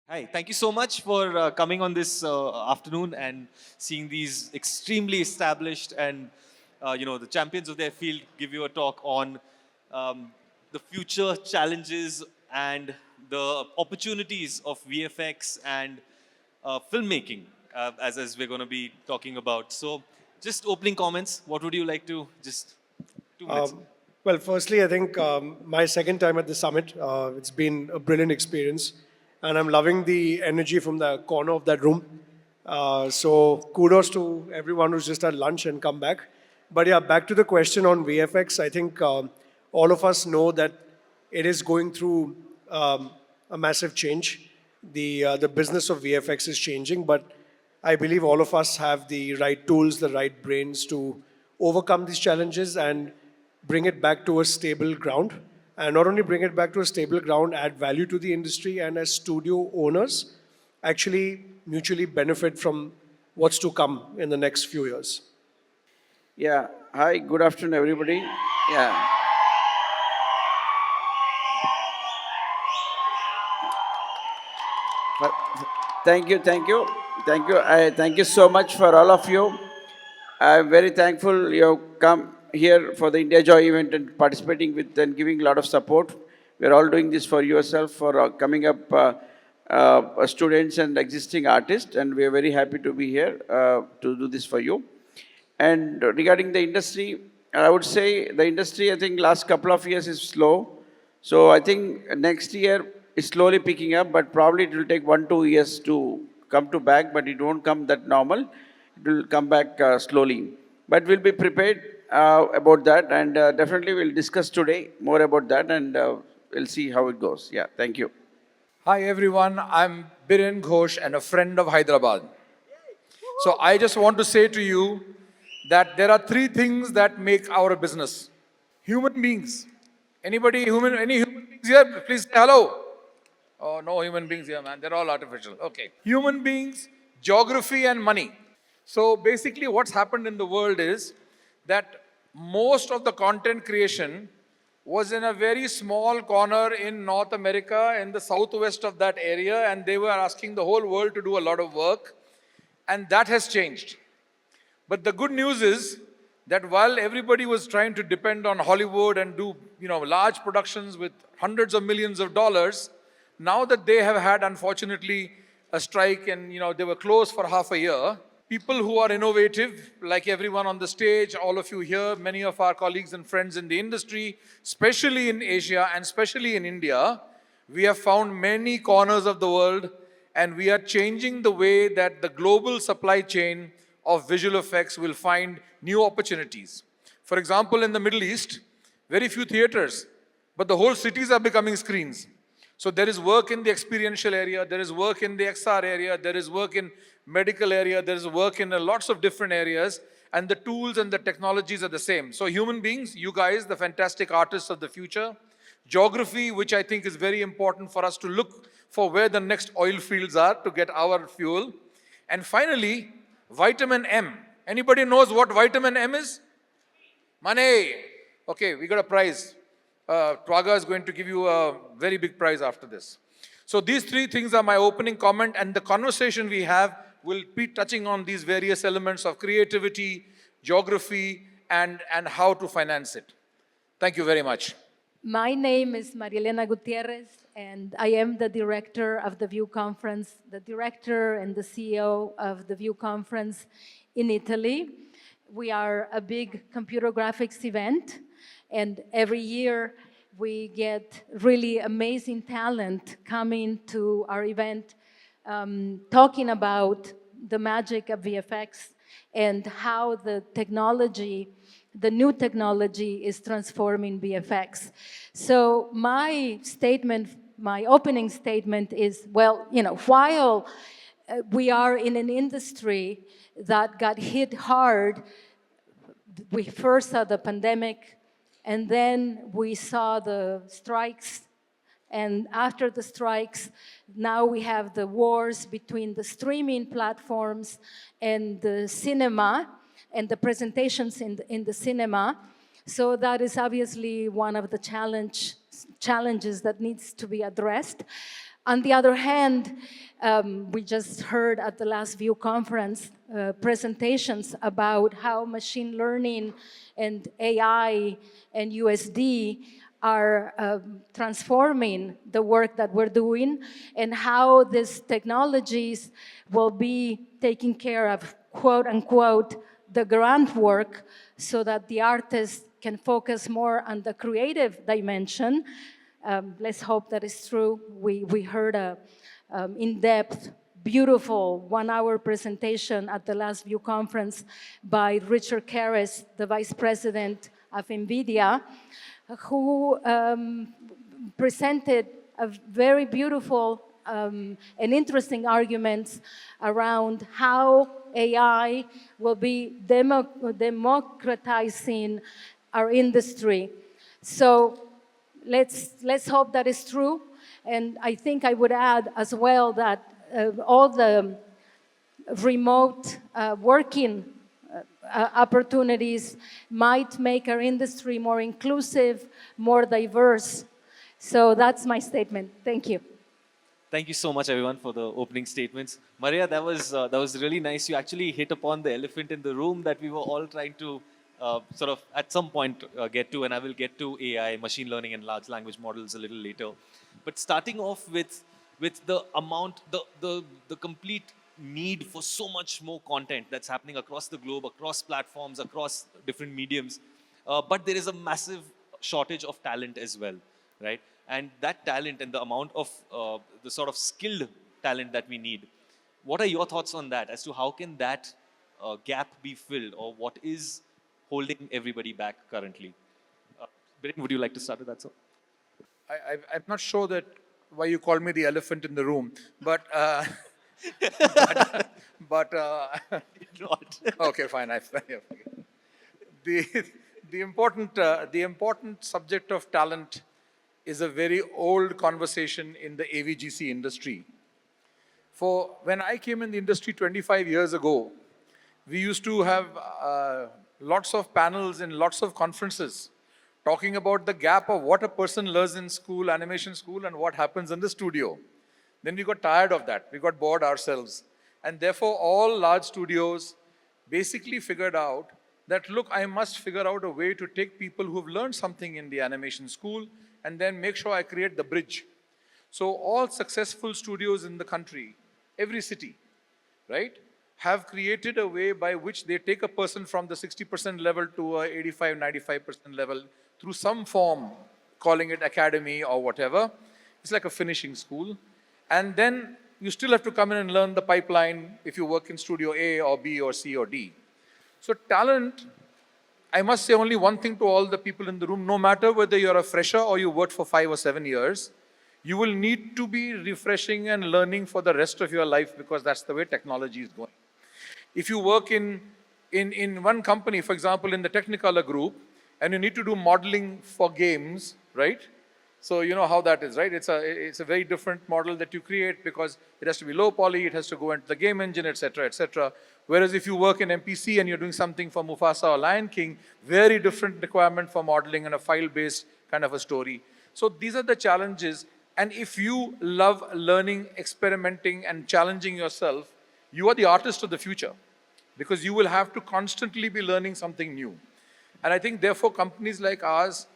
Hi, thank you so much for coming on this afternoon and seeing these extremely established and the champions of their field give you a talk on um, the future challenges and the opportunities of VFX and filmmaking as we're going to be talking about. So, just opening comments. What would you like to just 2 minutes? Well, firstly, I think my second time at the summit, it's been a brilliant experience, and I'm loving the energy from the corner of that room. So kudos to everyone who's just had lunch and come back. But yeah, back to the question on VFX. I think all of us know that it is going through a massive change. The business of VFX is changing, but I believe all of us have the right tools, the right brains to overcome these challenges and bring it back to a stable ground. And not only bring it back to a stable ground, add value to the industry, and as studio owners, actually mutually benefit from what's to come in the next few years. Yeah. Hi, good afternoon, everybody. Yeah. But thank you, thank you, thank you. Thank you so much for all of you. I'm very thankful you have come here for the India Joy event and participating with and giving a lot of support. We're all doing this for yourself, for coming up students and existing artists, and we are very happy to be here to do this for you. And regarding the industry, I would say the industry, I think last couple of years is slow. So I think next year is slowly picking up, but probably it will take 1-2 years to come to back, but it won't come that normal. It will come back slowly. But we'll be prepared about that, and definitely we'll discuss today more about that, and we'll see how it goes. Yeah, thank you. Hi everyone, I'm Biren Ghose and a friend of Hyderabad. So I just want to say to you that there are three things that make our business. Human beings. Any human beings here? Please say hello. Oh, no human beings here, man. They're all artificial. Okay. Human beings, geography and money. So basically what's happened in the world is that most of the content creation was in a very small corner in North America, in the southwest of that area, and they were asking the whole world to do a lot of work, and that has changed. But the good news is that while everybody was trying to depend on Hollywood and do large productions with hundreds of millions of dollars, now that they have had, unfortunately, a strike and they were closed for half a year, people who are innovative, like everyone on the stage, all of you here, many of our colleagues and friends in the industry, especially in Asia and especially in India, we have found many corners of the world, and we are changing the way that the global supply chain of visual effects will find new opportunities. For example, in the Middle East, very few theaters, but the whole cities are becoming screens. So there is work in the experiential area, there is work in the XR area, there is work in medical area, there is work in lots of different areas, and the tools and the technologies are the same. So human beings, you guys, the fantastic artists of the future. Geography, which I think is very important for us to look for where the next oil fields are to get our fuel. And finally, vitamin M. Anybody knows what vitamin M is? Money. Okay, we got a prize. Twaga is going to give you a very big prize after this. So these three things are my opening comment, and the conversation we have will be touching on these various elements of creativity, geography, and how to finance it. Thank you very much. My name is Elena Gutierrez, and I am the director of the View Conference, the director and the CEO of the View Conference in Italy. We are a big computer graphics event, and every year we get really amazing talent coming to our event, talking about the magic of VFX and how the technology, the new technology is transforming VFX. So my statement, my opening statement is, well, while we are in an industry that got hit hard, we first saw the pandemic, and then we saw the strikes. And after the strikes, now we have the wars between the streaming platforms and the cinema, and the presentations in the cinema. So that is obviously one of the challenges that needs to be addressed. On the other hand, we just heard at the last View conference presentations about how machine learning and AI and USD are transforming the work that we're doing, and how these technologies will be taking care of, quote unquote, the grunt work, so that the artists can focus more on the creative dimension. Let's hope that is true. We heard a in-depth, beautiful one-hour presentation at the last View conference by Richard Karras, the Vice President of NVIDIA, who presented a very beautiful and interesting arguments around how AI will be democratizing our industry. So let's hope that is true. And I think I would add as well that all the remote working opportunities might make our industry more inclusive, more diverse. So that's my statement. Thank you. Thank you so much, everyone, for the opening statements. Maria, that was really nice. You actually hit upon the elephant in the room that we were all trying to sort of at some point get to, and I will get to AI, machine learning, and large language models a little later. But starting off with the amount, the complete need for so much more content that's happening across the globe, across platforms, across different mediums. But there is a massive shortage of talent as well, right? And that talent and the amount of the sort of skilled talent that we need. What are your thoughts on that as to how can that gap be filled, or what is holding everybody back currently? Biren, would you like to start with that, sir? I'm not sure that why you call me the elephant in the room, but Not. okay, fine. The important subject of talent is a very old conversation in the AVGC industry. For when I came in the industry 25 years ago, we used to have lots of panels and lots of conferences talking about the gap of what a person learns in school, animation school, and what happens in the studio. Then we got tired of that. We got bored ourselves. And therefore, all large studios basically figured out that, look, I must figure out a way to take people who've learned something in the animation school and then make sure I create the bridge. So all successful studios in the country, every city, right, have created a way by which they take a person from the 60% level to a 85, 95% level through some form, calling it academy or whatever. It's like a finishing school. And then you still have to come in and learn the pipeline if you work in studio A or B or C or D. So talent, I must say only one thing to all the people in the room: no matter whether you're a fresher or you worked for 5 or 7 years, you will need to be refreshing and learning for the rest of your life, because that's the way technology is going. If you work in one company, for example, in the Technicolor group, and you need to do modeling for games, right? So you know how that is, right? It's a very different model that you create, because it has to be low poly, it has to go into the game engine, etc., etc. Whereas if you work in MPC and you're doing something for Mufasa or Lion King, very different requirement for modeling and a file-based kind of a story. So these are the challenges. And if you love learning, experimenting, and challenging yourself, you are the artist of the future, because you will have to constantly be learning something new. And I think, therefore, companies like ours,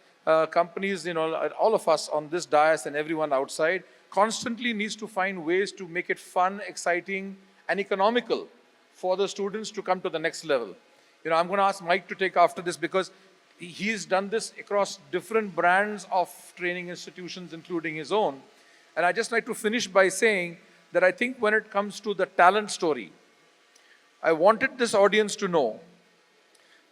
companies, all of us on this dais and everyone outside, constantly needs to find ways to make it fun, exciting, and economical for the students to come to the next level. I'm going to ask Mike to take after this, because he's done this across different brands of training institutions, including his own. And I just like to finish by saying that I think when it comes to the talent story, I wanted this audience to know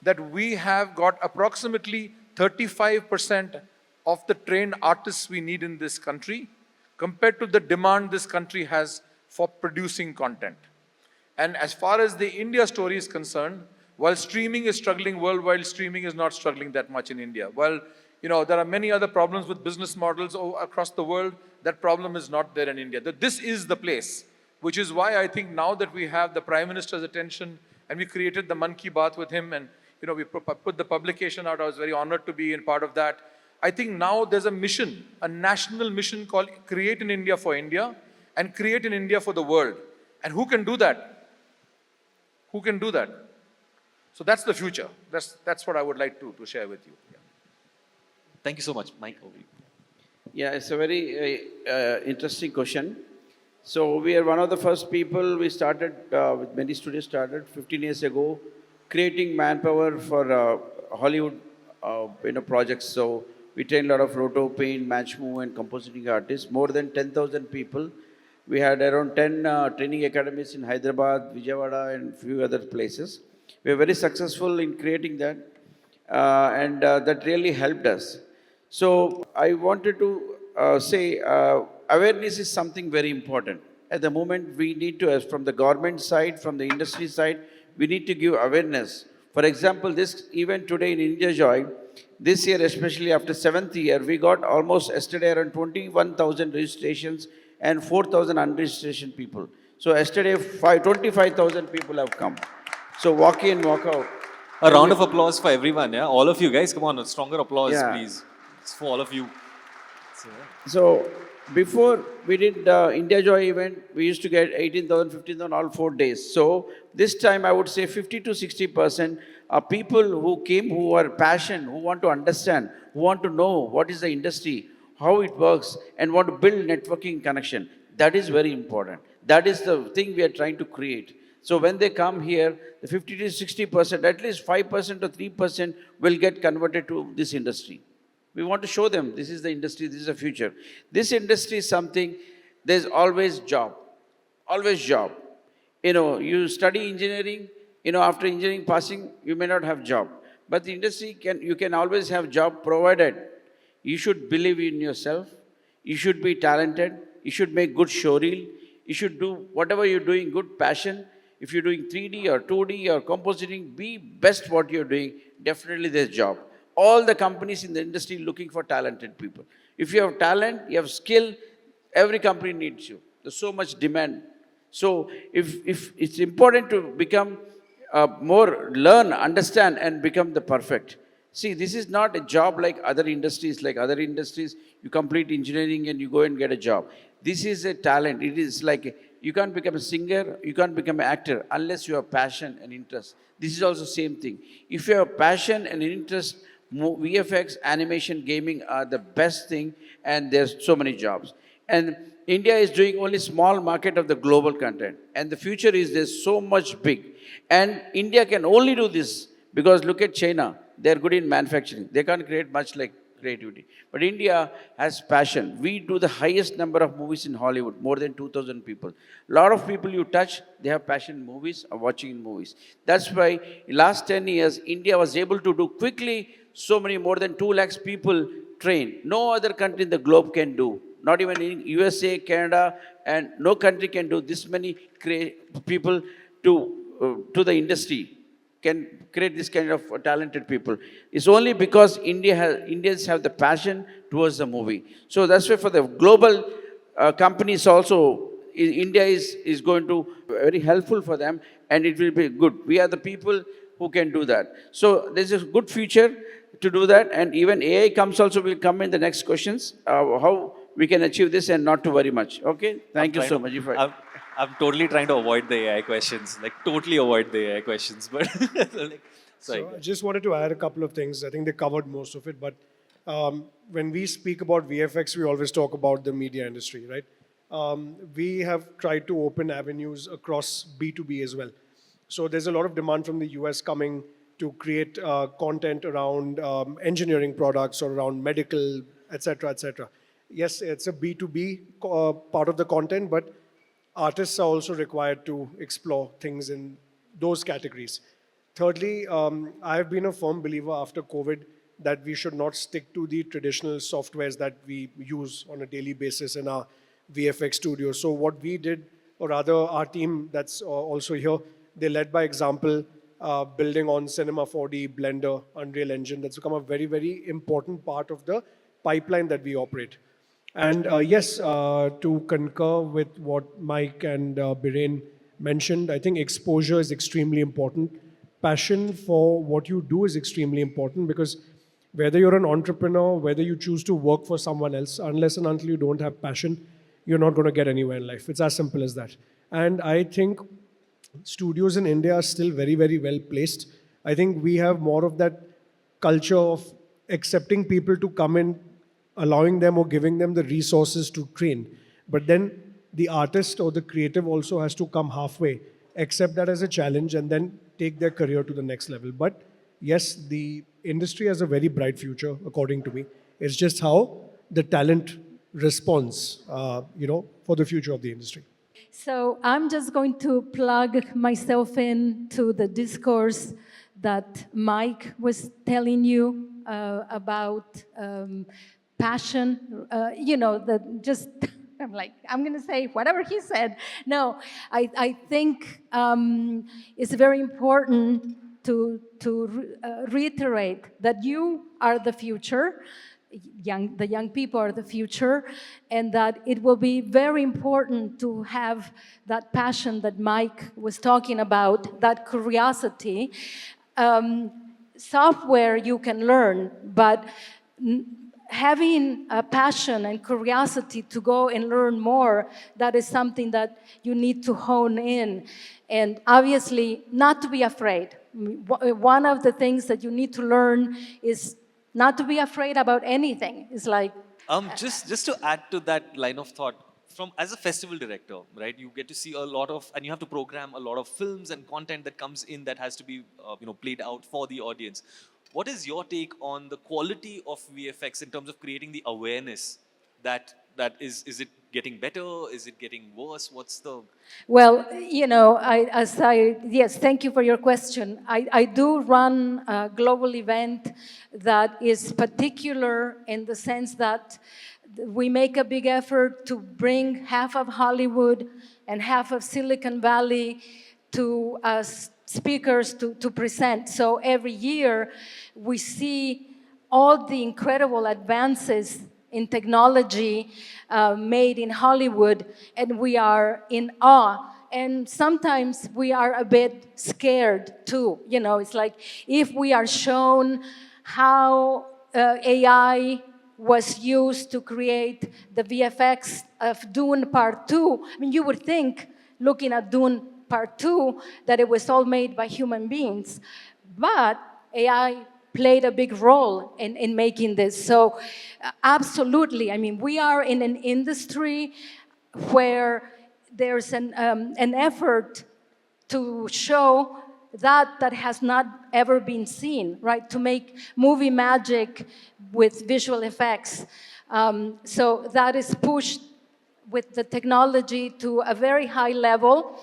that we have got approximately 35% of the trained artists we need in this country compared to the demand this country has for producing content. And as far as the India story is concerned, while streaming is struggling worldwide, streaming is not struggling that much in India. Well, there are many other problems with business models across the world. That problem is not there in India. This is the place, which is why I think now that we have the Prime Minister's attention and we created the Mann Ki Baat with him, and we put the publication out. I was very honored to be in part of that. I think now there's a mission, a national mission called Create in India for India and Create in India for the world. And who can do that? Who can do that? So that's the future. That's what I would like to share with you. Yeah. Thank you so much, Mike. Over to you. Yeah, it's a very interesting question. So we are one of the first people. We started with many studios started 15 years ago, creating manpower for Hollywood projects. So we trained a lot of roto, paint, match move, and compositing artists. More than 10,000 people. We had around 10 training academies in Hyderabad, Vijayawada, and few other places. We were very successful in creating that, and that really helped us. So I wanted to say awareness is something very important. At the moment, we need to, from the government side, from the industry side, we need to give awareness. For example, this event today in India Joy, this year, especially after 7th year, we got almost yesterday around 21,000 registrations and 4,000 unregistered people. So yesterday, 25,000 people have come. So walk in, walk out. A round of applause for everyone, yeah? All of you guys, come on, a stronger applause, Yeah. please. It's for all of you. So before we did the India Joy event, we used to get 18,000, 15,000 all 4 days. So this time I would say 50 to 60% are people who came who are passionate, who want to understand, who want to know what is the industry, how it works, and want to build networking connection. That is very important. That is the thing we are trying to create. So when they come here, the 50 to 60%, at least 5% or 3% will get converted to this industry. We want to show them this is the industry, this is the future. This industry is something, there's always job. Always job. You study engineering, after engineering passing, you may not have job. But the industry, you can always have job provided. You should believe in yourself. You should be talented. You should make good showreel. You should do whatever you're doing, good passion. If you're doing 3D or 2D or compositing, be best what you're doing. Definitely there's job. All the companies in the industry looking for talented people. If you have talent, you have skill, every company needs you. There's so much demand. So if it's important to become learn, understand, and become the perfect. See, this is not a job like other industries. Like other industries, you complete engineering and you go and get a job. This is a talent. It is like you can't become a singer, you can't become an actor unless you have passion and interest. This is also the same thing. If you have passion and interest, VFX, animation, gaming are the best thing, and there's so many jobs. And India is doing only small market of the global content. And the future is there's so much big. And India can only do this because look at China. They're good in manufacturing. They can't create much like creativity. But India has passion. We do the highest number of movies in Hollywood, more than 2,000 people. A lot of people you touch, they have passion in movies or watching in movies. That's why in last 10 years, India was able to do quickly so many more than 2 lakhs people trained. No other country in the globe can do. Not even in USA, Canada, and no country can do this many people to the industry, can create this kind of talented people. It's only because Indians have the passion towards the movie. So that's why for the global companies also, India is going to be very helpful for them, and it will be good. We are the people who can do that. So there's a good future to do that, and even AI will come in the next questions, how we can achieve this and not to worry much. Okay, thank you so much. I'm totally trying to avoid the AI questions, like totally avoid the AI questions, but like, sorry. So I just wanted to add a couple of things. I think they covered most of it, but when we speak about VFX, we always talk about the media industry, right? We have tried to open avenues across B2B as well. So there's a lot of demand from the US coming to create content around engineering products or around medical, etc., etc. Yes, it's a B2B part of the content, but artists are also required to explore things in those categories. Thirdly, I've been a firm believer after COVID that we should not stick to the traditional softwares that we use on a daily basis in our VFX studio. So what we did, or rather our team that's also here, they led by example, building on Cinema 4D, Blender, Unreal Engine. That's become a very, very important part of the pipeline that we operate. And yes, to concur with what Mike and Biren mentioned, I think exposure is extremely important. Passion for what you do is extremely important because Whether you're an entrepreneur, whether you choose to work for someone else, unless and until you don't have passion, you're not going to get anywhere in life. It's as simple as that. And I think studios in India are still very, very well placed. I think we have more of that culture of accepting people to come in, allowing them or giving them the resources to train. But then the artist or the creative also has to come halfway, accept that as a challenge, and then take their career to the next level. But yes, the industry has a very bright future, according to me. It's just how the talent responds, for the future of the industry. So I'm just going to plug myself in to the discourse that Mike was telling you about passion. I'm like, I'm going to say whatever he said. No, I think it's very important to reiterate that you are the future. The young people are the future, and that it will be very important to have that passion that Mike was talking about, that curiosity. Software you can learn, but having a passion and curiosity to go and learn more, that is something that you need to hone in. And obviously, not to be afraid. One of the things that you need to learn is not to be afraid about anything. It's like... Just to add to that line of thought, as a festival director, right, you get to see a lot of, and you have to program a lot of films and content that comes in that has to be, played out for the audience. What is your take on the quality of VFX in terms of creating the awareness that is it getting better? Is it getting worse? What's the... Well, yes, thank you for your question. I do run a global event that is particular in the sense that we make a big effort to bring half of Hollywood and half of Silicon Valley to us speakers to present. So every year we see all the incredible advances in technology made in Hollywood, and we are in awe. And sometimes we are a bit scared too. It's like if we are shown how AI was used to create the VFX of Dune Part 2, I mean, you would think, looking at Dune Part 2, that it was all made by human beings. But AI played a big role in making this. So absolutely, I mean, we are in an industry where there's an effort to show that has not ever been seen, right? To make movie magic with visual effects. So that is pushed with the technology to a very high level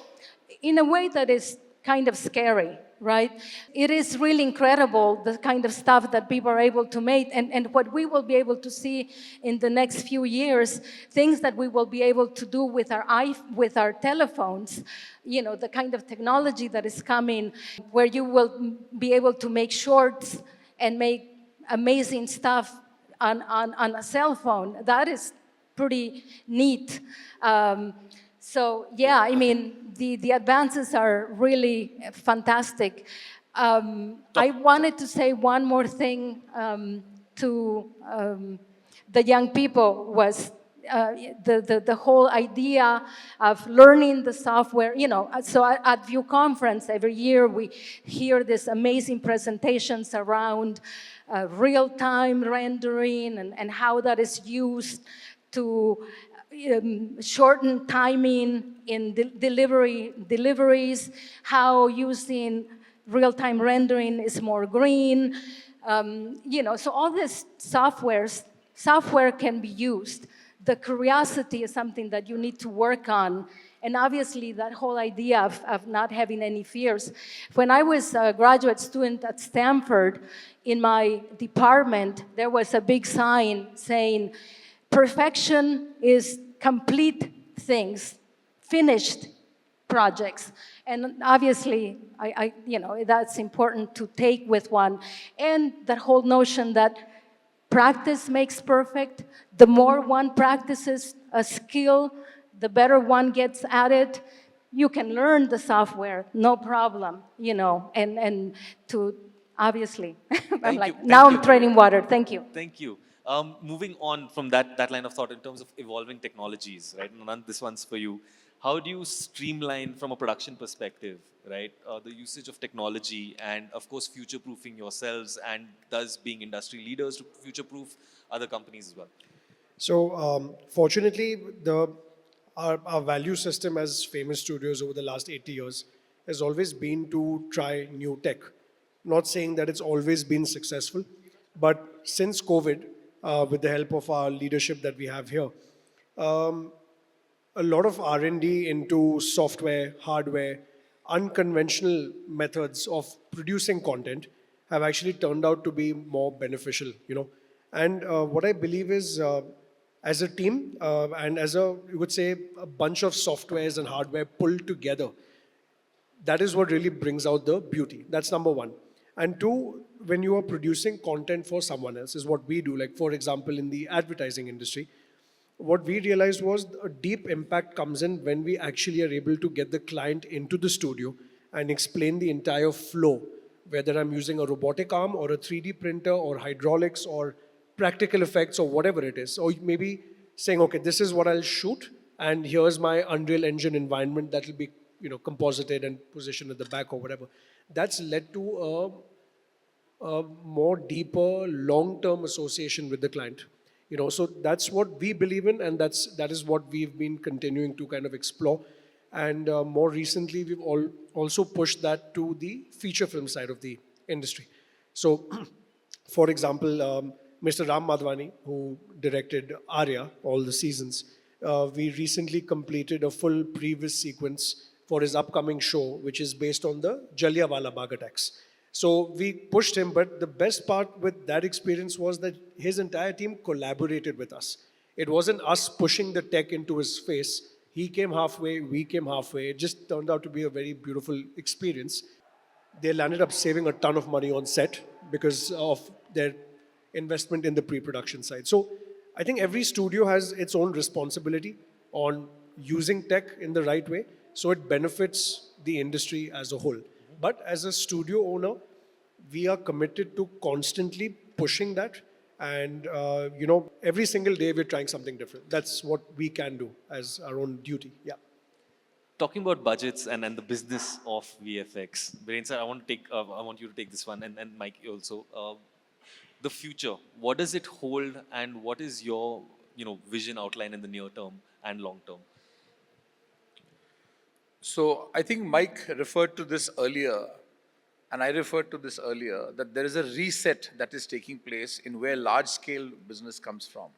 in a way that is kind of scary, right? It is really incredible, the kind of stuff that people are able to make, and what we will be able to see in the next few years, things that we will be able to do with our telephones, the kind of technology that is coming, where you will be able to make shorts and make amazing stuff on a cell phone. That is pretty neat. So yeah, I mean, the advances are really fantastic. I wanted to say one more thing to the young people was the whole idea of learning the software. So at View Conference every year we hear these amazing presentations around real-time rendering and how that is used to shorten timing in deliveries, how using real-time rendering is more green. So all this software can be used. The curiosity is something that you need to work on. And obviously, that whole idea of not having any fears. When I was a graduate student at Stanford, in my department, there was a big sign saying, perfection is complete things, finished projects. And obviously, that's important to take with one. And that whole notion that practice makes perfect. The more one practices a skill, the better one gets at it. You can learn the software, no problem, and to obviously. I'm Thank like, you. now Thank I'm you. treading water. Thank you. Thank you. Moving on from that line of thought in terms of evolving technologies, right? Anant, this one's for you. How do you streamline from a production perspective, right? The usage of technology and, of course, future-proofing yourselves and thus being industry leaders to future-proof other companies as well. So fortunately, our value system as famous studios over the last 80 years has always been to try new tech. Not saying that it's always been successful, but since COVID, with the help of our leadership that we have here, a lot of R&D into software, hardware, unconventional methods of producing content have actually turned out to be more beneficial, you know. And what I believe is, as a team and as a, you would say, a bunch of softwares and hardware pulled together, that is what really brings out the beauty. That's number one. And two, when you are producing content for someone else, is what we do. Like, for example, in the advertising industry, what we realized was a deep impact comes in when we actually are able to get the client into the studio and explain the entire flow, whether I'm using a robotic arm or a 3D printer or hydraulics or practical effects or whatever it is. Or maybe saying, okay, this is what I'll shoot, and here's my Unreal Engine environment that will be, you know, composited and positioned at the back or whatever. That's led to a more deeper long-term association with the client. You know, so that's what we believe in, and that is what we've been continuing to kind of explore. And more recently, we've also pushed that to the feature film side of the industry. So, for example, Mr. Ram Madhwani, who directed Arya, all the seasons, we recently completed a full previous sequence for his upcoming show, which is based on the Jallianwala Bagh attacks. So we pushed him, but the best part with that experience was that his entire team collaborated with us. It wasn't us pushing the tech into his face. He came halfway, we came halfway. It just turned out to be a very beautiful experience. They landed up saving a ton of money on set because of their investment in the pre-production side. So I think every studio has its own responsibility on using tech in the right way, so it benefits the industry as a whole. But as a studio owner, we are committed to constantly pushing that. And, you know, every single day we're trying something different. That's what we can do as our own duty. Yeah. Talking about budgets and the business of VFX, Biren sir, I want you to take this one, and Mike also. The future, what does it hold, and what is your, you know, vision outline in the near term and long term? So I think Mike referred to this earlier, and I referred to this earlier, that there is a reset that is taking place in where large-scale business comes from.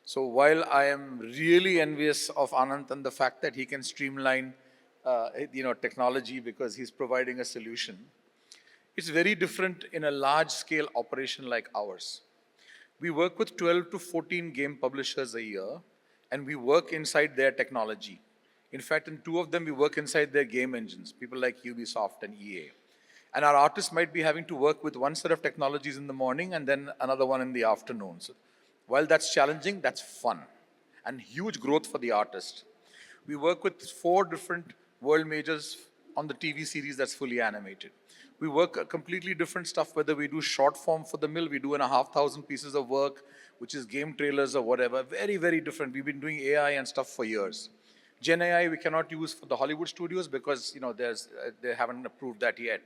So while I am really envious of Anant and the fact that he can streamline, technology because he's providing a solution, it's very different in a large-scale operation like ours. We work with 12 to 14 game publishers a year, and we work inside their technology. In fact, in two of them, we work inside their game engines, people like Ubisoft and EA. And our artists might be having to work with one set of technologies in the morning and then another one in the afternoon. So while that's challenging, that's fun and huge growth for the artist. We work with 4 different world majors on the TV series that's fully animated. We work a completely different stuff, whether we do short form for the mill, we do 1,500 pieces of work, which is game trailers or whatever, very, very different. We've been doing AI and stuff for years. Gen AI we cannot use for the Hollywood studios because, you know, they haven't approved that yet.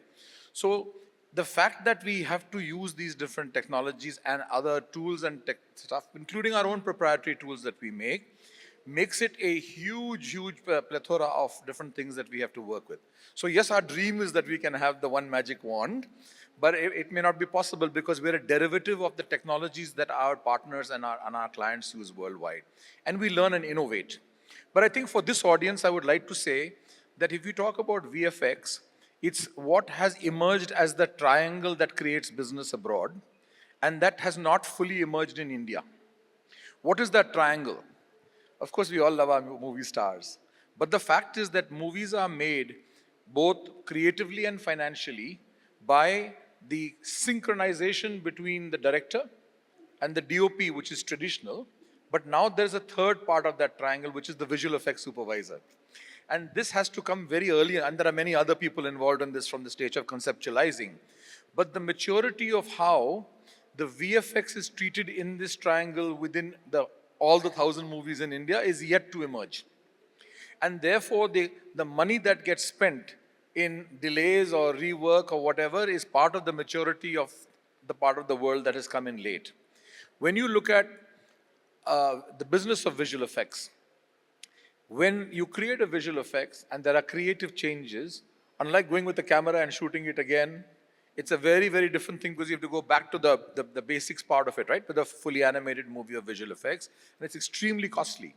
So the fact that we have to use these different technologies and other tools and tech stuff, including our own proprietary tools that we make, makes it a huge plethora of different things that we have to work with. So yes, our dream is that we can have the one magic wand, but it may not be possible because we're a derivative of the technologies that our partners and our clients use worldwide. And we learn and innovate. But I think for this audience, I would like to say that if you talk about VFX, it's what has emerged as the triangle that creates business abroad, and that has not fully emerged in India. What is that triangle? Of course, we all love our movie stars. But the fact is that movies are made both creatively and financially by the synchronization between the director and the DOP, which is traditional. But now there's a third part of that triangle, which is the visual effects supervisor. And this has to come very early, and there are many other people involved in this from the stage of conceptualizing. But the maturity of how the VFX is treated in this triangle within all the 1,000 movies in India is yet to emerge. And therefore, the money that gets spent in delays or rework or whatever is part of the maturity of the part of the world that has come in late. When you look at the business of visual effects, when you create a visual effects and there are creative changes, unlike going with the camera and shooting it again, it's a very, very different thing because you have to go back to the basics part of it, right? With a fully animated movie of visual effects, and it's extremely costly.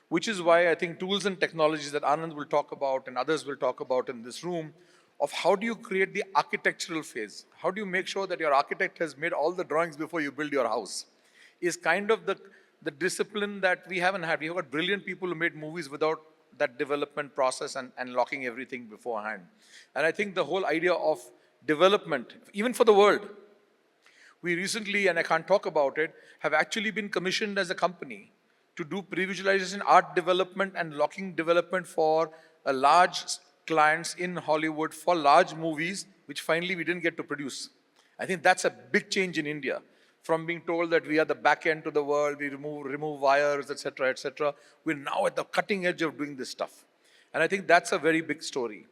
Which is why I think tools and technologies that Anant will talk about and others will talk about in this room, of how do you create the architectural phase? How do you make sure that your architect has made all the drawings before you build your house? Is kind of the discipline that we haven't had. We have got brilliant people who made movies without that development process and locking everything beforehand. And I think the whole idea of development, even for the world, we recently, and I can't talk about it, have actually been commissioned as a company to do pre-visualization, art development and locking development for a large clients in Hollywood for large movies, which finally we didn't get to produce. I think that's a big change in India. From being told that we are the back end to the world, we remove wires, etc., etc. We're now at the cutting edge of doing this stuff. And I think that's a very big story.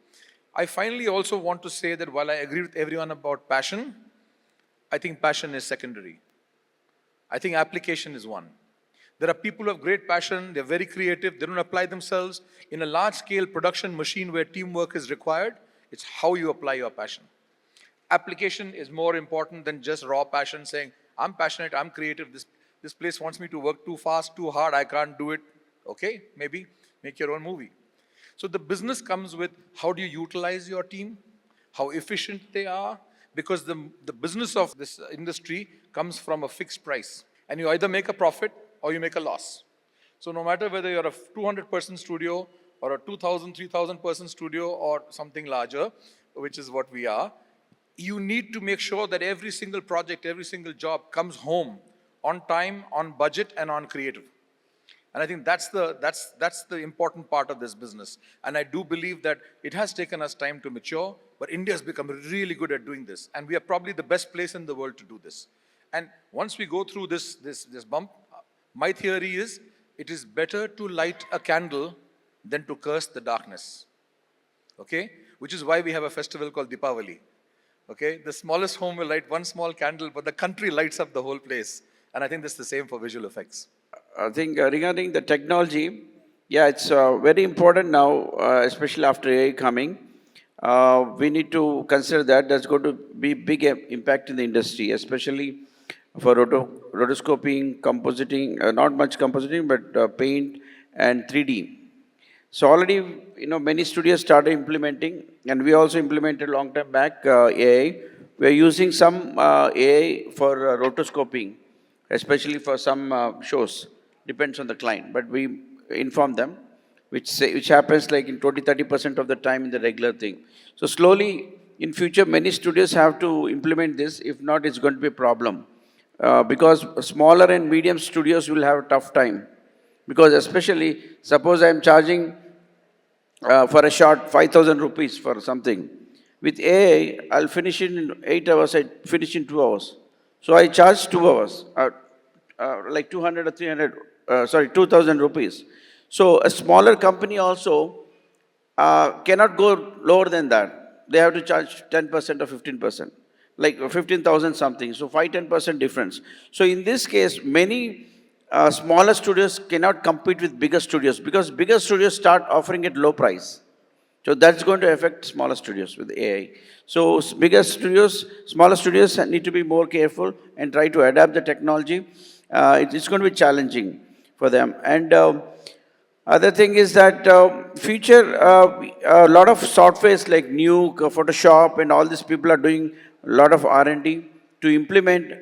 I finally also want to say that while I agree with everyone about passion, I think passion is secondary. I think application is one. There are people who have great passion, they're very creative, they don't apply themselves. In a large-scale production machine where teamwork is required, it's how you apply your passion. Application is more important than just raw passion saying, I'm passionate, I'm creative, this place wants me to work too fast, too hard, I can't do it. Okay, maybe make your own movie. So the business comes with how do you utilize your team, how efficient they are, because the business of this industry comes from a fixed price. And you either make a profit or you make a loss. So no matter whether you're a 200-person studio or a 2,000, 3,000-person studio or something larger, which is what we are, you need to make sure that every single project, every single job comes home on time, on budget, and on creative. And I think that's the important part of this business. And I do believe that it has taken us time to mature, but India has become really good at doing this. And we are probably the best place in the world to do this. And once we go through this bump, my theory is, it is better to light a candle than to curse the darkness. Okay? Which is why we have a festival called Deepavali. Okay? The smallest home will light one small candle, but the country lights up the whole place. And I think that's the same for visual effects. I think regarding the technology, yeah, it's very important now, especially after AI coming. We need to consider that there's going to be big impact in the industry, especially for rotoscoping, compositing, not much compositing, but paint and 3D. So already, many studios started implementing, and we also implemented a long time back AI. We're using some AI for rotoscoping, especially for some shows. Depends on the client, but we inform them, which happens like in 20-30% of the time in the regular thing. So slowly, in future, many studios have to implement this. If not, it's going to be a problem. Because smaller and medium studios will have a tough time. Because especially, suppose I'm charging for a shot 5,000 rupees for something. With AI, I'll finish it in 8 hours, I finish in 2 hours. So I charge 2 hours, like 200 or 300, 2,000 rupees. So a smaller company also cannot go lower than that. They have to charge 10% or 15%. Like 15,000 something, so 5-10% difference. So in this case, many smaller studios cannot compete with bigger studios because bigger studios start offering at low price. So that's going to affect smaller studios with AI. So smaller studios need to be more careful and try to adapt the technology. It's going to be challenging for them. And other thing is that future, a lot of softwares like new Photoshop and all these people are doing a lot of R&D to implement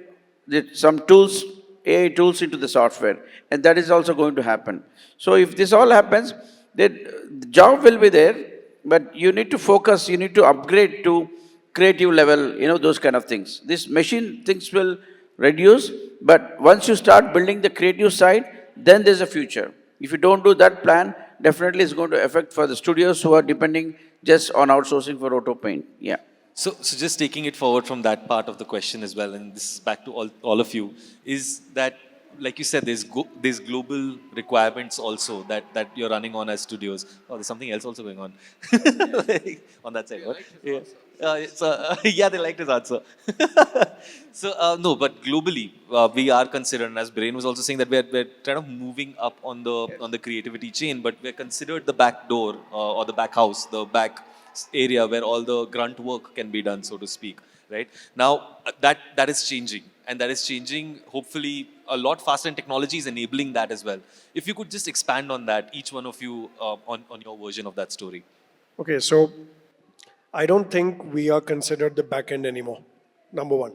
some tools, AI tools into the software. And that is also going to happen. So if this all happens, then the job will be there, but you need to focus, you need to upgrade to creative level, those kind of things. This machine things will reduce, but once you start building the creative side, then there's a future. If you don't do that plan, definitely is going to affect for the studios who are depending just on outsourcing for Roto Paint. Yeah. So just taking it forward from that part of the question as well, and this is back to all of you, is that, like you said, there's global requirements also that you're running on as studios. Oh, there's something else also going on on that side. What? Yeah. Yeah, they liked his answer. So no, but globally, we are considered, and as Biren was also saying, that we're kind of moving up on the creativity chain, but we're considered the back door or the back house, the back area where all the grunt work can be done, so to speak. Right now, that is changing, and that is changing hopefully a lot faster, and technology is enabling that as well. If you could just expand on that, each one of you, on your version of that story. Okay, so I don't think we are considered the back end anymore, number one.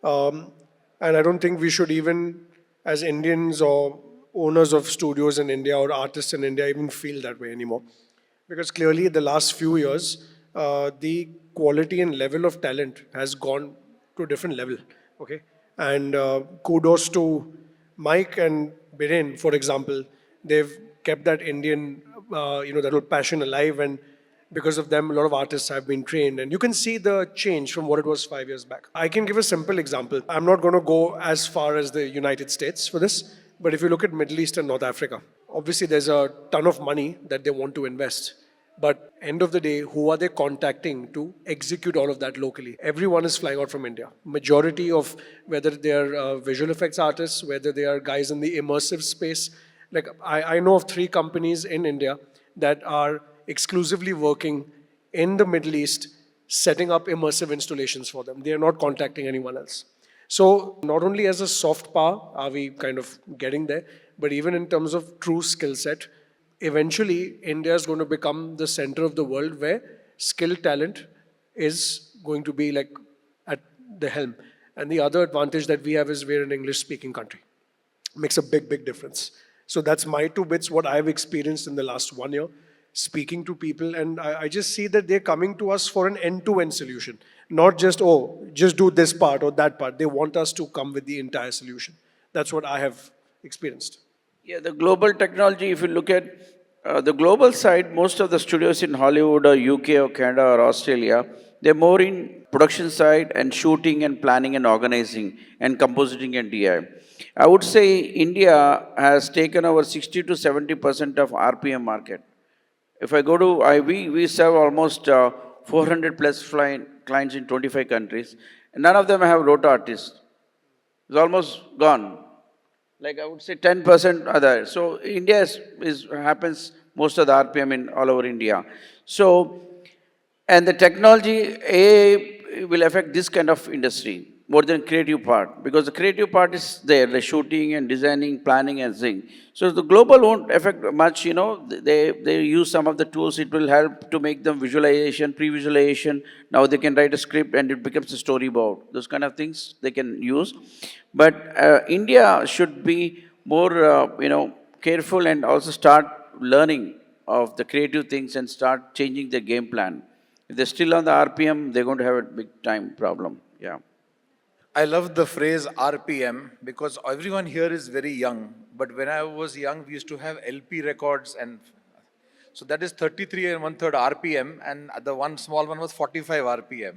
And I don't think we should even, as Indians or owners of studios in India or artists in India, even feel that way anymore. Because clearly, the last few years, the quality and level of talent has gone to a different level. Okay, and kudos to Mike and Biren, for example. They've kept that Indian, that whole passion alive, and because of them, a lot of artists have been trained. And you can see the change from what it was 5 years back. I can give a simple example. I'm not going to go as far as the United States for this, but if you look at Middle East and North Africa, obviously there's a ton of money that they want to invest. But end of the day, who are they contacting to execute all of that locally? Everyone is flying out from India. Majority of whether they are visual effects artists, whether they are guys in the immersive space. Like I know of 3 companies in India that are exclusively working in the Middle East, setting up immersive installations for them. They are not contacting anyone else. So not only as a soft power are we kind of getting there, but even in terms of true skill set, eventually India is going to become the center of the world where skilled talent is going to be like at the helm. And the other advantage that we have is we're an English speaking country. Makes a big, big difference. So that's my 2 bits, what I've experienced in the last 1 year, speaking to people. And I just see that they're coming to us for an end-to-end solution. Not just, oh, just do this part or that part. They want us to come with the entire solution. That's what I have experienced. Yeah, the global technology, if you look at the global side, most of the studios in Hollywood or UK or Canada or Australia, they're more in production side and shooting and planning and organizing and compositing and DI. I would say India has taken over 60 to 70% of RPM market. If I go to, we serve almost 400 plus clients in 25 countries, and none of them have Roto artists. It's almost gone. Like I would say 10% are there. So India happens most of the RPM in all over India. So, and the technology, AI will affect this kind of industry more than creative part, because the creative part is there, the shooting and designing, planning and thing. So the global won't affect much, they use some of the tools, it will help to make them visualization, pre-visualization. Now they can write a script and it becomes a storyboard. Those kind of things they can use. But India should be more, careful and also start learning of the creative things and start changing their game plan. If they're still on the RPM, they're going to have a big time problem. Yeah. I love the phrase RPM because everyone here is very young. But when I was young, we used to have LP records, and so that is 33 and 1/3 RPM, and the one small one was 45 RPM.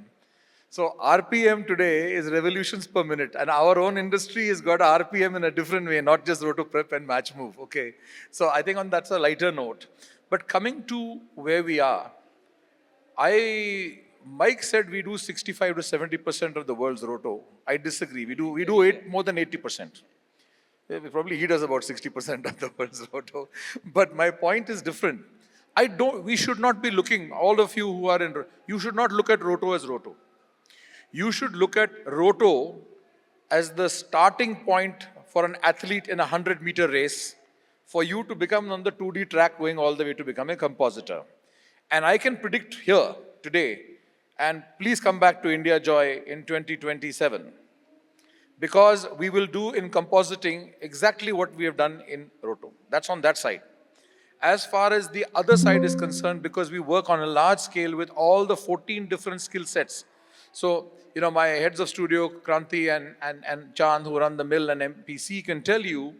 So RPM today is revolutions per minute, and our own industry has got RPM in a different way, not just roto prep and match move. Okay, so I think that's a lighter note. But coming to where we are, Mike said we do 65 to 70% of the world's roto. I disagree. We do it more than 80%. Probably he does about 60% of the world's roto. But my point is different. We should not be looking, all of you who are in, you should not look at roto as roto. You should look at roto as the starting point for an athlete in a 100-meter race for you to become on the 2D track going all the way to become a compositor. And I can predict here today, and please come back to India Joy in 2027, because we will do in compositing exactly what we have done in roto. That's on that side. As far as the other side is concerned, because we work on a large scale with all the 14 different skill sets. So, my heads of studio, Kranti and Chand, who run the mill and MPC, can tell you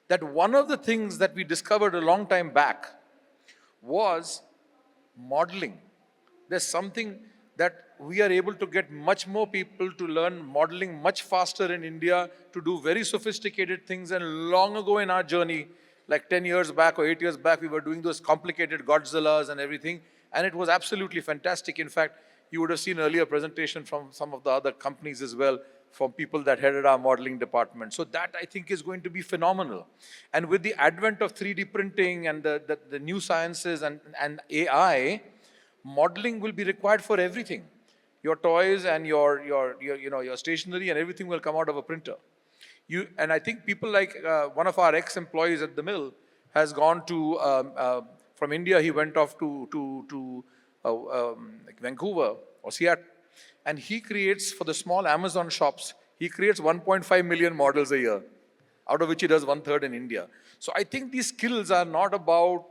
that one of the things that we discovered a long time back was modeling. There's something that we are able to get much more people to learn modeling much faster in India, to do very sophisticated things. And long ago in our journey, like 10 years back or 8 years back, we were doing those complicated Godzillas and everything. And it was absolutely fantastic. In fact, you would have seen earlier presentation from some of the other companies as well, from people that headed our modeling department. So that, I think, is going to be phenomenal. And with the advent of 3D printing and the new sciences and AI, modeling will be required for everything. Your toys and your stationery and everything will come out of a printer. And I think people like one of our ex-employees at the mill has gone to, from India, he went off to like Vancouver or Seattle. And he creates, for the small Amazon shops, he creates 1.5 million models a year, out of which he does 1/3 in India. So I think these skills are not about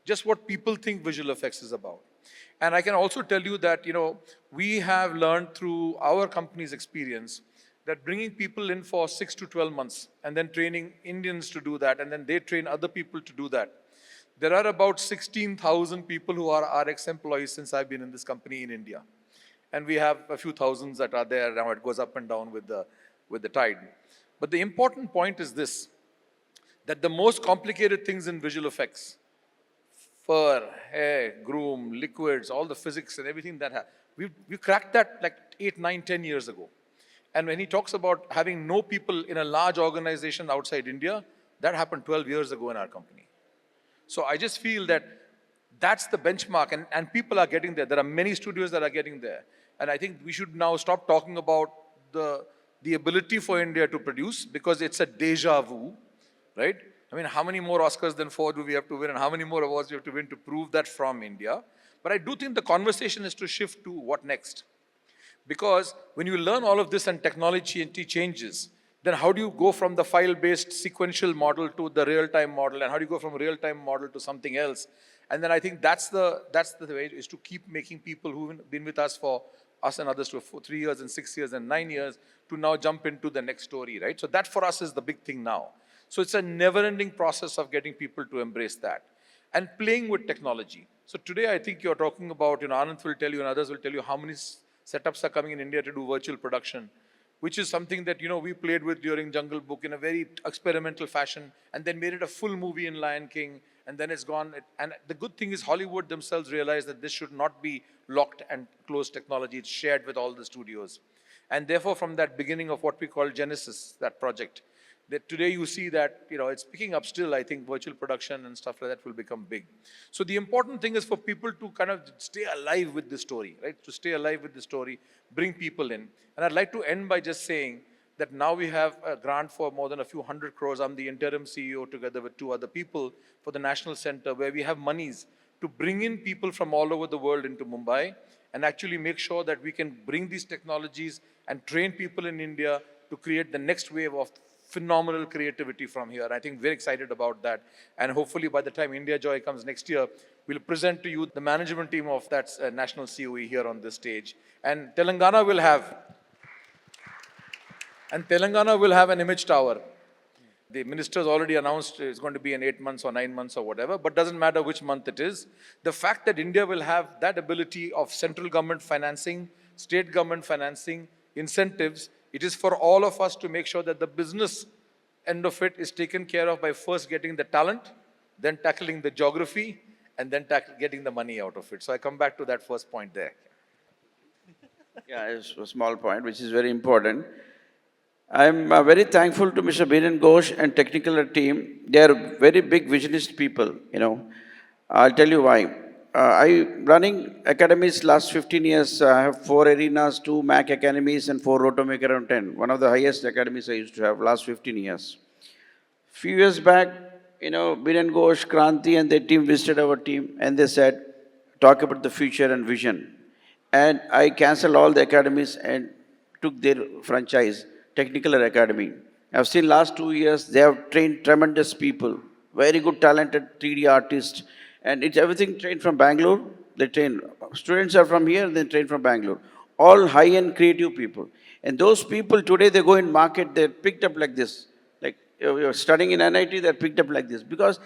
just what people think visual effects is about. And I can also tell you that, we have learned through our company's experience that bringing people in for 6 to 12 months and then training Indians to do that, and then they train other people to do that. There are about 16,000 people who are our ex-employees since I've been in this company in India. And we have a few thousands that are there now. It goes up and down with the tide. But the important point is this, that the most complicated things in visual effects, fur, hair, groom, liquids, all the physics and everything we cracked that like 8, 9, 10 years ago. And when he talks about having no people in a large organization outside India, that happened 12 years ago in our company. So I just feel that that's the benchmark, and people are getting there. There are many studios that are getting there. And I think we should now stop talking about the ability for India to produce, because it's a deja vu, right? I mean, how many more Oscars than 4 do we have to win, and how many more awards do we have to win to prove that from India? But I do think the conversation is to shift to what next. Because when you learn all of this and technology changes, then how do you go from the file-based sequential model to the real-time model, and how do you go from real-time model to something else? And then I think that's the way, is to keep making people who've been with us for us and others for 3 years and 6 years and 9 years to now jump into the next story, right? So that for us is the big thing now. So it's a never-ending process of getting people to embrace that and playing with technology. So today I think you're talking about, Anant will tell you and others will tell you how many setups are coming in India to do virtual production, which is something that, we played with during Jungle Book in a very experimental fashion, and then made it a full movie in Lion King, and then it's gone. And the good thing is Hollywood themselves realized that this should not be locked and closed technology. It's shared with all the studios. And therefore, from that beginning of what we call Genesis, that project, that today you see that, it's picking up still. I think virtual production and stuff like that will become big. So the important thing is for people to kind of stay alive with the story, right? To stay alive with the story, bring people in. And I'd like to end by just saying that now we have a grant for more than a few hundred crores. I'm the interim CEO together with 2 other people for the National Center, where we have monies to bring in people from all over the world into Mumbai and actually make sure that we can bring these technologies and train people in India to create the next wave of phenomenal creativity from here. I think very excited about that. And hopefully by the time India Joy comes next year, we'll present to you the management team of that national COE here on this stage. And Telangana will have an image tower. The minister's already announced it's going to be in 8 months or 9 months or whatever, but doesn't matter which month it is. The fact that India will have that ability of central government financing, state government financing, incentives, it is for all of us to make sure that the business end of it is taken care of by first getting the talent, then tackling the geography, and then getting the money out of it. So I come back to that first point there. Yeah, it's a small point, which is very important. I'm very thankful to Mr. Biren Ghosh and Technicolor team. They are very big visionist people, I'll tell you why. I'm running academies last 15 years. I have 4 arenas, 2 Mac academies, and 4 Rotomaker and 10. One of the highest academies I used to have last 15 years. Few years back, Biren Ghosh, Kranti and their team visited our team, and they said, talk about the future and vision. And I canceled all the academies and took their franchise, Technicolor Academy. I've seen last 2 years, they have trained tremendous people, very good talented 3D artists, and it's everything trained from Bangalore. They train, students are from here, they train from Bangalore. All high-end creative people. And those people today, they go in market, they're picked up like this. Like you're studying in NIT, they're picked up like this. Because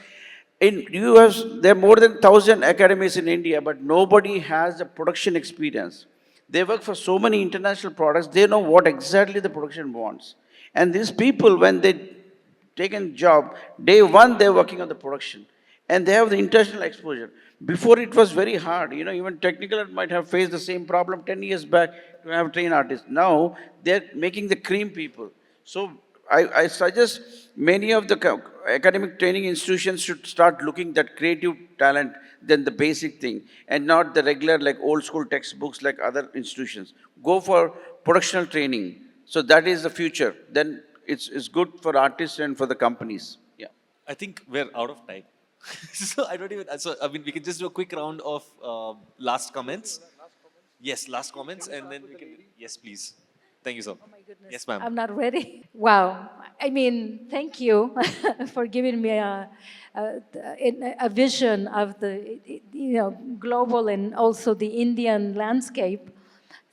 there are more than 1,000 academies in India, but nobody has a production experience. They work for so many international products, they know what exactly the production wants. And these people, when they take a job, day one they're working on the production. And they have the international exposure. Before it was very hard. Even Technicolor might have faced the same problem 10 years back to have trained artists. Now they're making the cream people. So I suggest many of the academic training institutions should start looking at creative talent than the basic thing and not the regular like old school textbooks like other institutions. Go for productional training. So that is the future. Then it's good for artists and for the companies. Yeah. I think we're out of time. So I don't even, so I mean, we can just do a quick round of last comments. Yes, last comments, and then we can, yes, please. Thank you, sir. Oh my goodness. Yes, ma'am. I'm not ready. Wow. I mean, thank you for giving me a vision of the global and also the Indian landscape.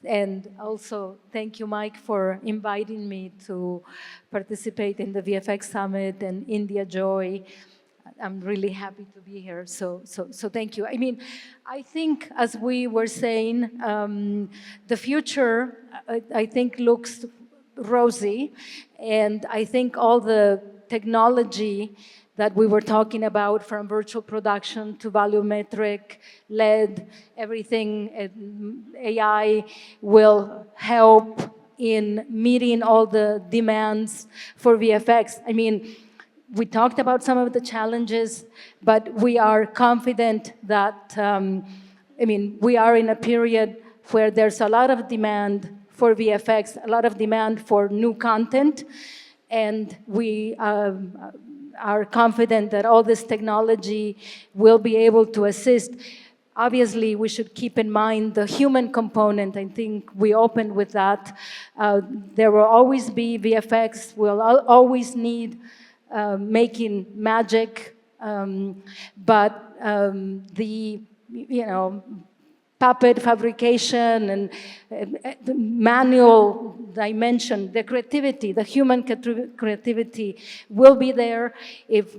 And also, thank you, Mike, for inviting me to participate in the VFX Summit and India Joy. I'm really happy to be here. So thank you. I mean, I think, as we were saying, the future, I think, looks rosy. And I think all the technology that we were talking about, from virtual production to volumetric, LED, everything, AI will help in meeting all the demands for VFX. I mean, we talked about some of the challenges, but we are confident that, we are in a period where there's a lot of demand for VFX, a lot of demand for new content, and we are confident that all this technology will be able to assist. Obviously, we should keep in mind the human component. I think we opened with that. There will always be VFX. We'll always need making magic, but the puppet fabrication and the manual dimension, the creativity, the human creativity will be there. If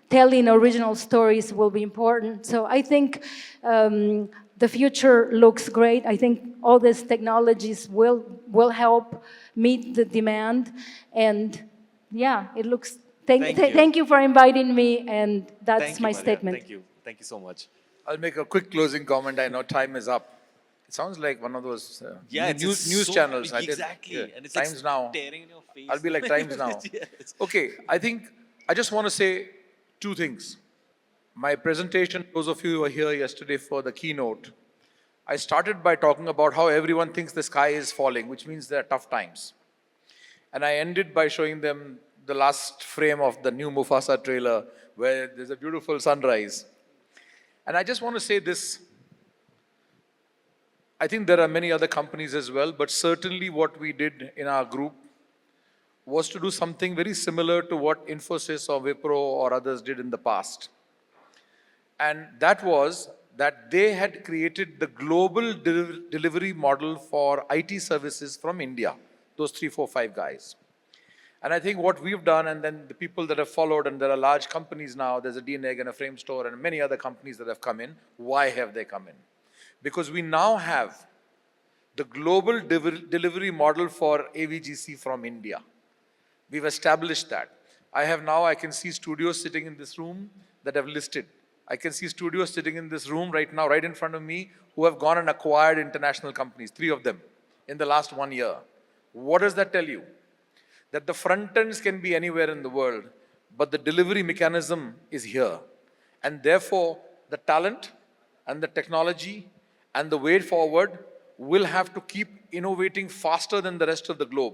telling original stories will be important. So I think the future looks great. I think all these technologies will help meet the demand. And yeah, it looks, thank you for inviting me, and that's my statement. Thank you so much. I'll make a quick closing comment. I know time is up. It sounds like one of those news channels. Exactly. And it's Times like Now. staring in your face. I'll be like Times Now. Yes. Okay, I just want to say two things. My presentation, those of you who were here yesterday for the keynote, I started by talking about how everyone thinks the sky is falling, which means there are tough times. And I ended by showing them the last frame of the new Mufasa trailer, where there's a beautiful sunrise. And I just want to say this. I think there are many other companies as well, but certainly what we did in our group was to do something very similar to what Infosys or Wipro or others did in the past. And that was that they had created the global delivery model for IT services from India, those 3, 4, 5 guys. And I think what we've done, and then the people that have followed, and there are large companies now, there's a DNEG and a Frame Store and many other companies that have come in. Why have they come in? Because we now have the global delivery model for AVGC from India. We've established that. I can see studios sitting in this room that have listed. I can see studios sitting in this room right now, right in front of me, who have gone and acquired international companies, 3 of them, in the last 1 year. What does that tell you? That the front ends can be anywhere in the world, but the delivery mechanism is here. And therefore, the talent and the technology and the way forward will have to keep innovating faster than the rest of the globe.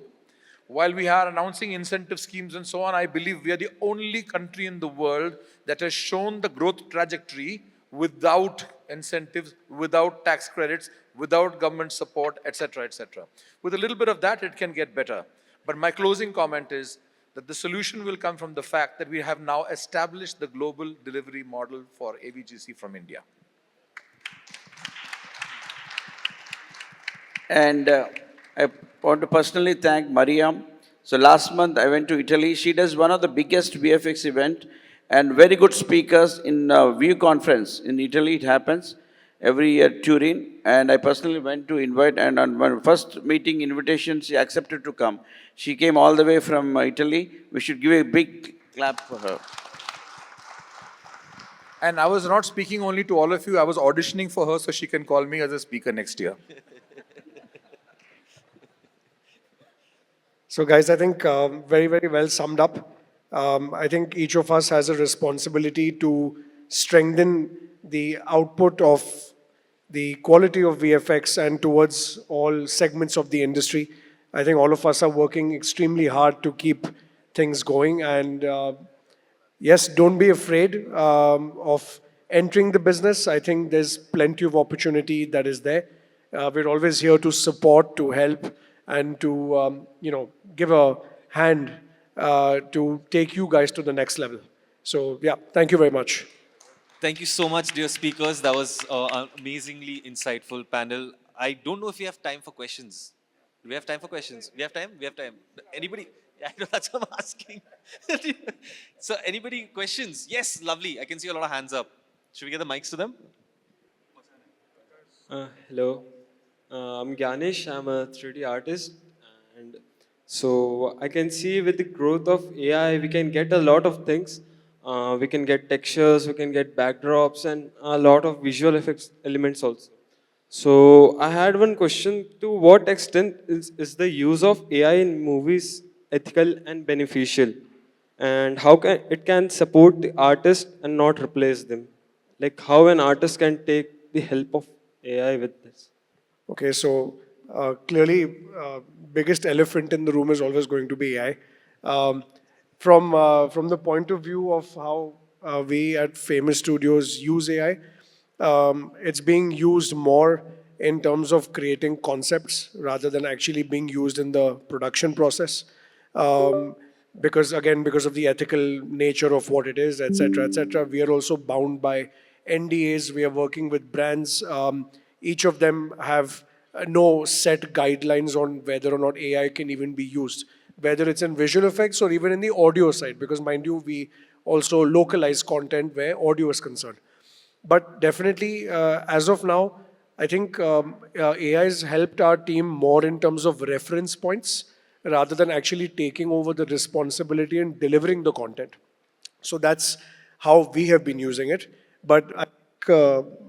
While we are announcing incentive schemes and so on, I believe we are the only country in the world that has shown the growth trajectory without incentives, without tax credits, without government support, etc., etc. With a little bit of that, it can get better. But my closing comment is that the solution will come from the fact that we have now established the global delivery model for AVGC from India. And I want to personally thank Mariam. So last month I went to Italy. She does one of the biggest VFX event, and very good speakers in View Conference. In Italy, it happens every year, Turin. And I personally went to invite, and on my first meeting invitation, she accepted to come. She came all the way from Italy. We should give a big clap for her. And I was not speaking only to all of you, I was auditioning for her so she can call me as a speaker next year. So, guys, I think very, very well summed up. I think each of us has a responsibility to strengthen the output of the quality of VFX and towards all segments of the industry. I think all of us are working extremely hard to keep things going. And yes, don't be afraid of entering the business. I think there's plenty of opportunity that is there. We're always here to support, to help, and to give a hand to take you guys to the next level. So yeah, thank you very much. Thank you so much, dear speakers. That was an amazingly insightful panel. I don't know if we have time for questions. Do we have time for questions? We have time? We have time. Anybody? Yeah, I know that's what I'm asking. So, anybody questions? Yes, lovely. I can see a lot of hands up. Should we get the mics to them? Hello, I'm Ganesh. I'm a 3D artist, and so I can see with the growth of AI, we can get a lot of things. We can get textures, we can get backdrops, and a lot of visual effects elements also. So I had one question: to what extent is the use of AI in movies ethical and beneficial, and how can it can support the artist and not replace them? Like how an artist can take the help of AI with this? Okay, so clearly, biggest elephant in the room is always going to be AI. From the point of view of how we at Famous Studios use AI, it's being used more in terms of creating concepts rather than actually being used in the production process. Because again, because of the ethical nature of what it is, etc., we are also bound by NDAs. We are working with brands. Each of them have no set guidelines on whether or not AI can even be used, whether it's in visual effects or even in the audio side, because mind you, we also localize content where audio is concerned. But definitely, as of now, I think AI has helped our team more in terms of reference points rather than actually taking over the responsibility and delivering the content. So that's how we have been using it. But I think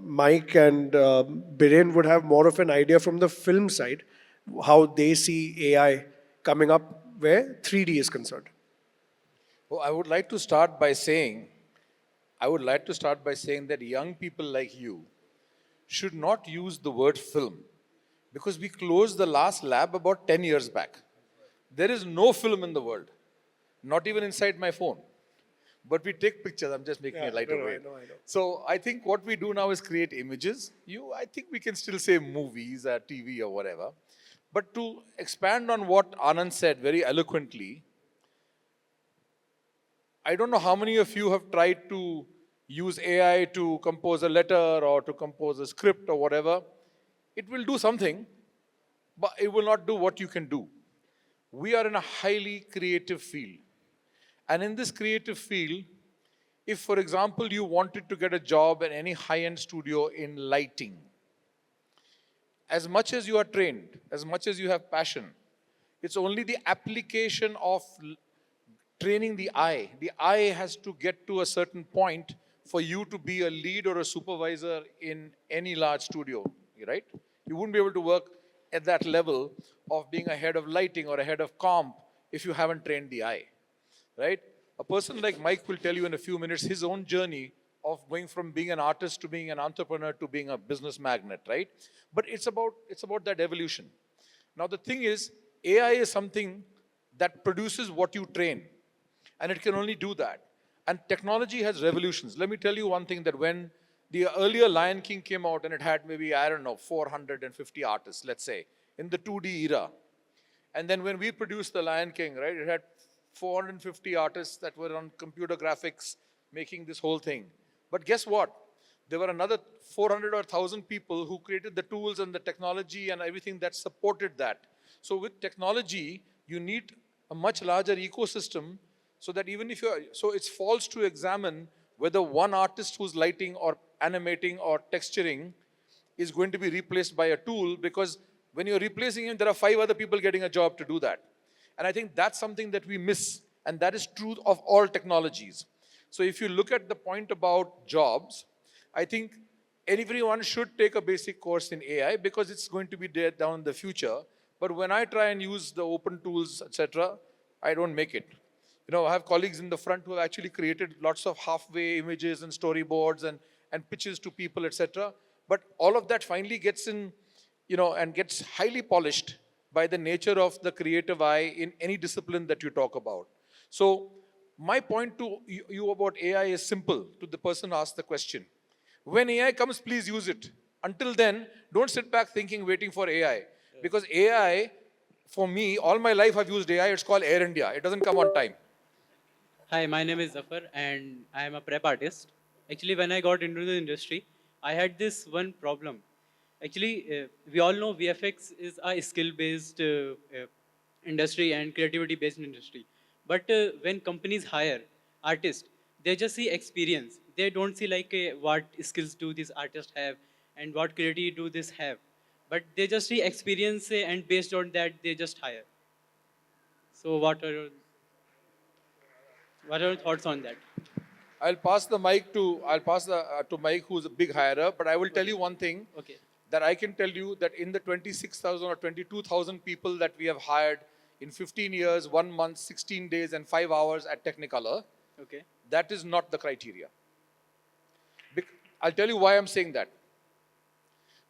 Mike and Biren would have more of an idea from the film side, how they see AI coming up where 3D is concerned. Well, I would like to start by saying that young people like you should not use the word film, because we closed the last lab about 10 years back. There is no film in the world, not even inside my phone. But we take pictures. I'm just making it lighter way. I know. So I think what we do now is create images. I think we can still say movies or TV or whatever. But to expand on what Anant said very eloquently, I don't know how many of you have tried to use AI to compose a letter or to compose a script or whatever. It will do something, but it will not do what you can do. We are in a highly creative field. And in this creative field, if, for example, you wanted to get a job at any high-end studio in lighting, as much as you are trained, as much as you have passion, it's only the application of training the eye. The eye has to get to a certain point for you to be a lead or a supervisor in any large studio, right? You wouldn't be able to work at that level of being a head of lighting or a head of comp if you haven't trained the eye, right? A person like Mike will tell you in a few minutes his own journey of going from being an artist to being an entrepreneur to being a business magnate, right? But it's about that evolution. Now the thing is, AI is something that produces what you train, and it can only do that. And technology has revolutions. Let me tell you one thing, that when the earlier Lion King came out and it had maybe, I don't know, 450 artists, let's say, in the 2D era. And then when we produced the Lion King, right, it had 450 artists that were on computer graphics making this whole thing. But guess what? There were another 400 or 1,000 people who created the tools and the technology and everything that supported that. So with technology, you need a much larger ecosystem so that even if you're, so it's false to examine whether one artist who's lighting or animating or texturing is going to be replaced by a tool, because when you're replacing him, there are 5 other people getting a job to do that. And I think that's something that we miss, and that is true of all technologies. So if you look at the point about jobs, I think everyone should take a basic course in AI because it's going to be there down in the future. But when I try and use the open tools, etc., I don't make it. You know, I have colleagues in the front who have actually created lots of halfway images and storyboards and pitches to people, etc. But all of that finally gets in, you know, and gets highly polished by the nature of the creative eye in any discipline that you talk about. So my point to you about AI is simple to the person who asked the question. When AI comes, please use it. Until then, don't sit back thinking, waiting for AI. Because AI, for me, all my life I've used AI, it's called Air India. It doesn't come on time. Hi, my name is Zafar and I am a prep artist. Actually, when I got into the industry, I had this one problem. Actually, we all know VFX is a skill-based industry and creativity-based industry. But when companies hire artists, they just see experience. They don't see like what skills do this artist have and what creativity do this have. But they just see experience and based on that, they just hire. So what are your thoughts on that? I'll pass the to Mike, who's a big hirer. But I will tell you one thing. Okay. That I can tell you that in the 26,000 or 22,000 people that we have hired in 15 years, 1 month, 16 days, and 5 hours at Technicolor, Okay. that is not the criteria. I'll tell you why I'm saying that.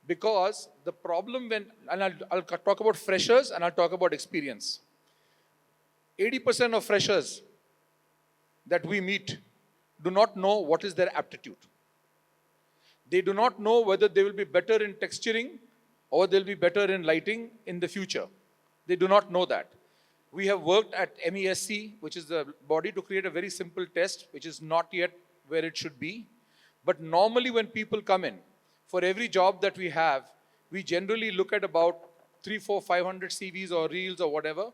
Because the problem when, and I'll talk about freshers and I'll talk about experience. 80% of freshers that we meet do not know what is their aptitude. They do not know whether they will be better in texturing or they'll be better in lighting in the future. They do not know that. We have worked at MESC, which is the body, to create a very simple test, which is not yet where it should be. But normally when people come in, for every job that we have, we generally look at about 300, 400, 500 CVs or reels or whatever.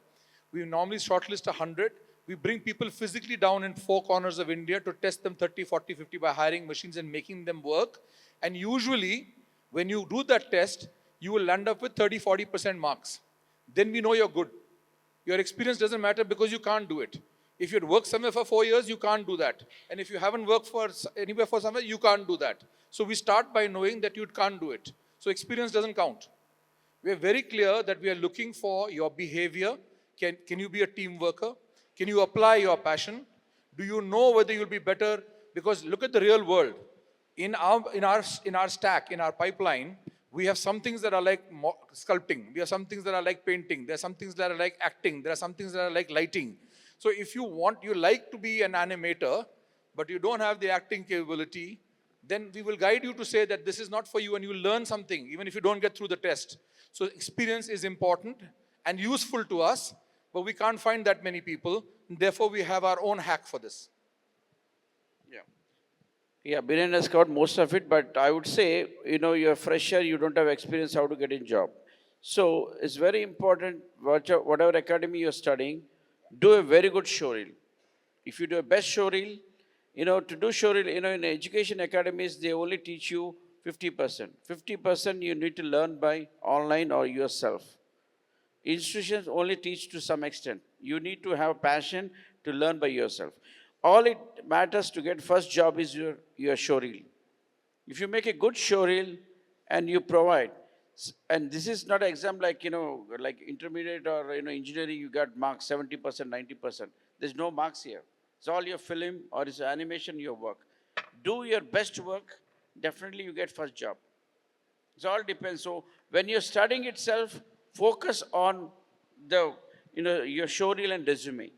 We normally shortlist 100. We bring people physically down in 4 corners of India to test them 30, 40, 50 by hiring machines and making them work. And usually, when you do that test, you will land up with 30, 40% marks. Then we know you're good. Your experience doesn't matter because you can't do it. If you had worked somewhere for 4 years, you can't do that. And if you haven't worked for anywhere for somewhere, you can't do that. So we start by knowing that you can't do it. So experience doesn't count. We are very clear that we are looking for your behavior. Can you be a team worker? Can you apply your passion? Do you know whether you'll be better? Because look at the real world. In our stack, in our pipeline, we have some things that are like sculpting. We have some things that are like painting. There are some things that are like acting. There are some things that are like lighting. So if you like to be an animator, but you don't have the acting capability, then we will guide you to say that this is not for you and you will learn something, even if you don't get through the test. So experience is important and useful to us, but we can't find that many people. And therefore, we have our own hack for this. Yeah, Biren has covered most of it, but I would say, you know, you're a fresher, you don't have experience how to get a job. So it's very important, whatever academy you're studying, do a very good showreel. If you do a best showreel, you know, to do showreel, you know, in education academies, they only teach you 50%. 50% you need to learn by online or yourself. Institutions only teach to some extent. You need to have passion to learn by yourself. All it matters to get first job is your showreel. If you make a good showreel and you provide, and this is not an exam like, you know, like intermediate or, you know, engineering, you got marks 70%, 90%. There's no marks here. It's all your film or it's animation, your work. Do your best work, definitely you get first job. It all depends. So when you're studying itself, focus on the, you know, your showreel and resume.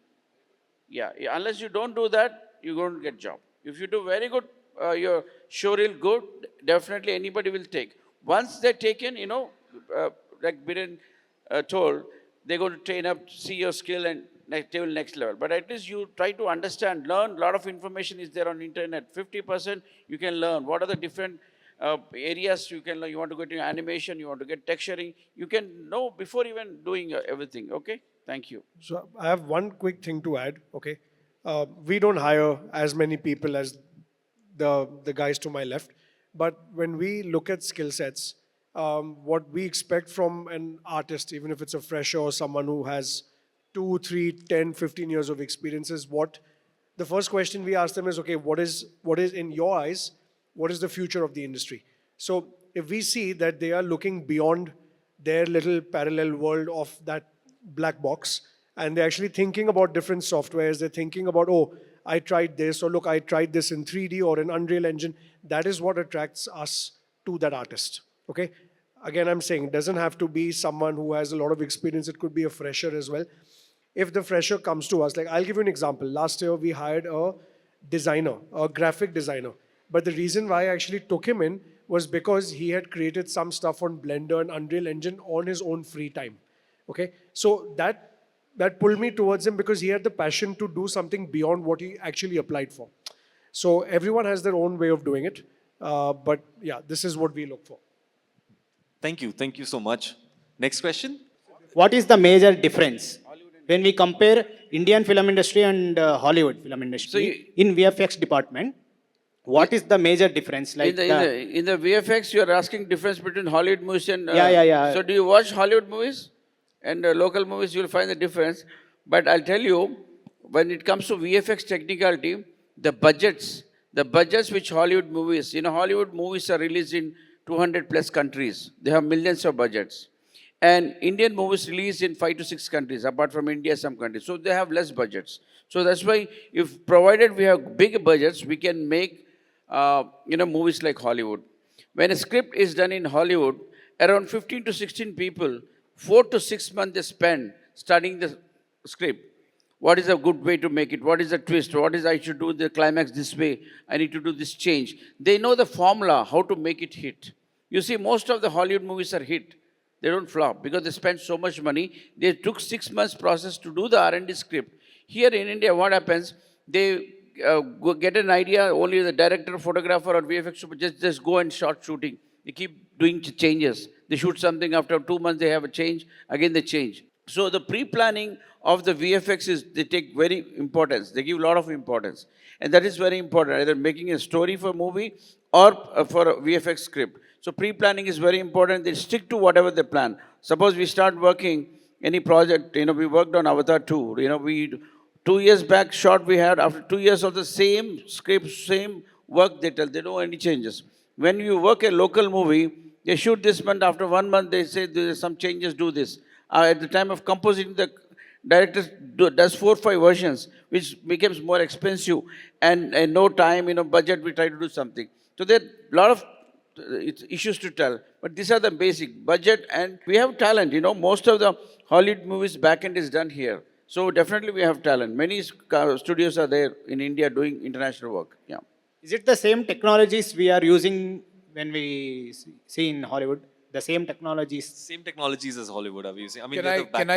Yeah, unless you don't do that, you won't get job. If you do very good, your showreel good, definitely anybody will take. Once they're taken, you know, like Biren told, they're going to train up, see your skill and table next level. But at least you try to understand, learn. A lot of information is there on internet. 50% you can learn. What are the different areas you can learn? You want to go to animation, you want to get texturing. You can know before even doing everything. Okay? Thank you. So I have one quick thing to add, okay? we don't hire as many people as the guys to my left. But when we look at skill sets, what we expect from an artist, even if it's a fresher or someone who has 2, 3, 10, 15 years of experience, is what the first question we ask them is, okay, what is in your eyes, what is the future of the industry? So if we see that they are looking beyond their little parallel world of that black box, and they're actually thinking about different softwares, they're thinking about, oh, I tried this, or look, I tried this in 3D or in Unreal Engine. That is what attracts us to that artist. Okay? Again, I'm saying it doesn't have to be someone who has a lot of experience, it could be a fresher as well. If the fresher comes to us, like I'll give you an example. Last year we hired a designer, a graphic designer. But the reason why I actually took him in was because he had created some stuff on Blender and Unreal Engine on his own free time. Okay? So that pulled me towards him because he had the passion to do something beyond what he actually applied for. So everyone has their own way of doing it. But yeah, this is what we look for. Thank you. Thank you so much. Next question. What is the major difference when we compare Indian film industry and Hollywood film industry in VFX department? What is the major difference? Like In the VFX, you are asking difference between Hollywood movies and... Yeah. So do you watch Hollywood movies? And local movies, you will find the difference. But I'll tell you, when it comes to VFX technicality, the budgets which Hollywood movies, Hollywood movies are released in 200 plus countries. They have millions of budgets. And Indian movies released in 5 to 6 countries, apart from India, some countries. So they have less budgets. So that's why, if provided we have big budgets, we can make movies like Hollywood. When a script is done in Hollywood, around 15 to 16 people, 4 to 6 months they spend studying the script. What is a good way to make it? What is the twist? What is I should do the climax this way? I need to do this change. They know the formula, how to make it hit. You see, most of the Hollywood movies are hit. They don't flop because they spent so much money. They took 6 months process to do the R&D script. Here in India, what happens? They get an idea, only the director, photographer or VFX just go and start shooting. They keep doing changes. They shoot something, after 2 months they have a change, again they change. So the pre-planning of the VFX they take very importance. They give a lot of importance. And that is very important, either making a story for a movie or for a VFX script. So pre-planning is very important. They stick to whatever they plan. Suppose we start working any project, we worked on Avatar 2. We 2 years back shot we had, after 2 years of the same script, same work they tell. They don't any changes. When you work a local movie, they shoot this month, after 1 month they say there's some changes, do this. At the time of composing, the director does 4 or 5 versions, which becomes more expensive, and no time, budget, we try to do something. So there are a lot of issues to tell, but these are the basic budget, and we have talent. Most of the Hollywood movies back end is done here. So definitely we have talent. Many studios are there in India doing international work. Yeah. is it the same technologies we are using when we see in Hollywood? The same technologies. Same technologies as Hollywood are we using? I mean, Can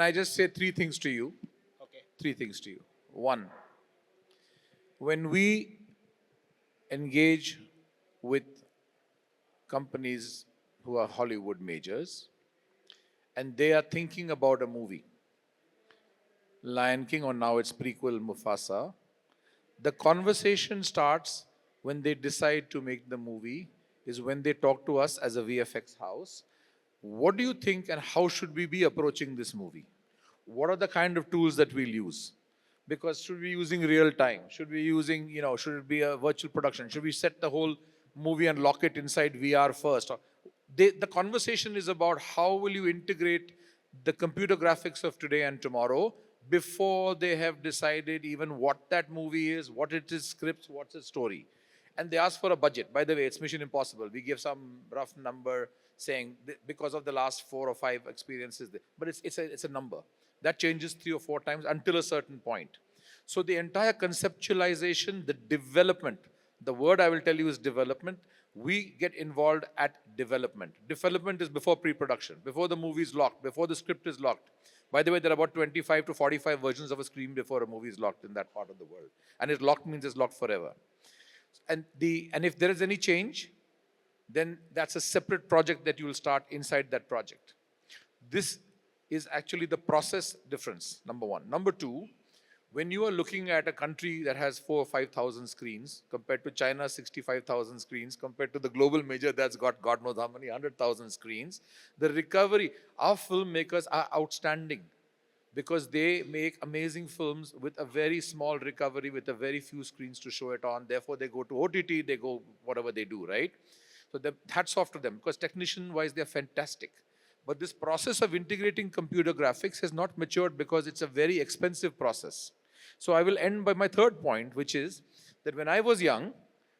I just say 3 things to you? Okay. 3 things to you. 1, when we engage with companies who are Hollywood majors, and they are thinking about a movie, Lion King, or now it's prequel Mufasa, the conversation starts when they decide to make the movie, is when they talk to us as a VFX house. What do you think and how should we be approaching this movie? What are the kind of tools that we'll use? Because should we be using real time? Should we be using, should it be a virtual production? Should we set the whole movie and lock it inside VR first? The conversation is about how will you integrate the computer graphics of today and tomorrow before they have decided even what that movie is, what it is, scripts, what's the story. And they ask for a budget. By the way, it's Mission Impossible. We give some rough number saying because of the last 4 or 5 experiences, but it's a number. That changes 3 or 4 times until a certain point. So the entire conceptualization, the development, the word I will tell you is development. We get involved at development. Development is before pre-production, before the movie is locked, before the script is locked. By the way, there are about 25 to 45 versions of a screen before a movie is locked in that part of the world. And it's locked means it's locked forever. And if there is any change, then that's a separate project that you will start inside that project. This is actually the process difference, number 1. Number 2, when you are looking at a country that has 4,000 or 5,000 screens compared to China's 65,000 screens, compared to the global major that's got God knows how many 100,000 screens, the recovery, our filmmakers are outstanding because they make amazing films with a very small recovery, with a very few screens to show it on. Therefore, they go to OTT, they go whatever they do, right? So hats off to them because technician-wise, they're fantastic. But this process of integrating computer graphics has not matured because it's a very expensive process. So I will end by my third point, which is that when I was young,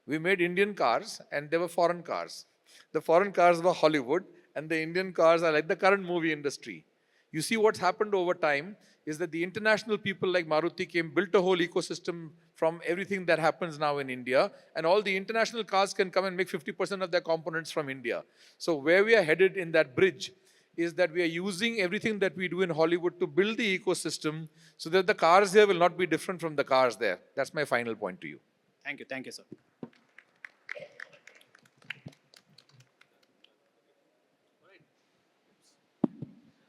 we made Indian cars and there were foreign cars. The foreign cars were Hollywood and the Indian cars are like the current movie industry. You see what's happened over time is that the international people like Maruti came, built a whole ecosystem from everything that happens now in India, and all the international cars can come and make 50% of their components from India. So where we are headed in that bridge is that we are using everything that we do in Hollywood to build the ecosystem so that the cars here will not be different from the cars there. That's my final point to you. Thank you, sir.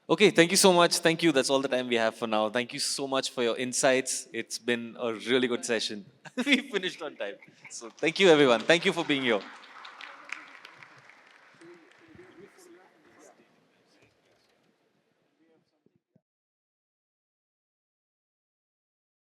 Okay, thank you so much. Thank you. That's all the time we have for now. Thank you so much for your insights. It's been a really good session. We finished on time. So thank you, everyone. Thank you for being here.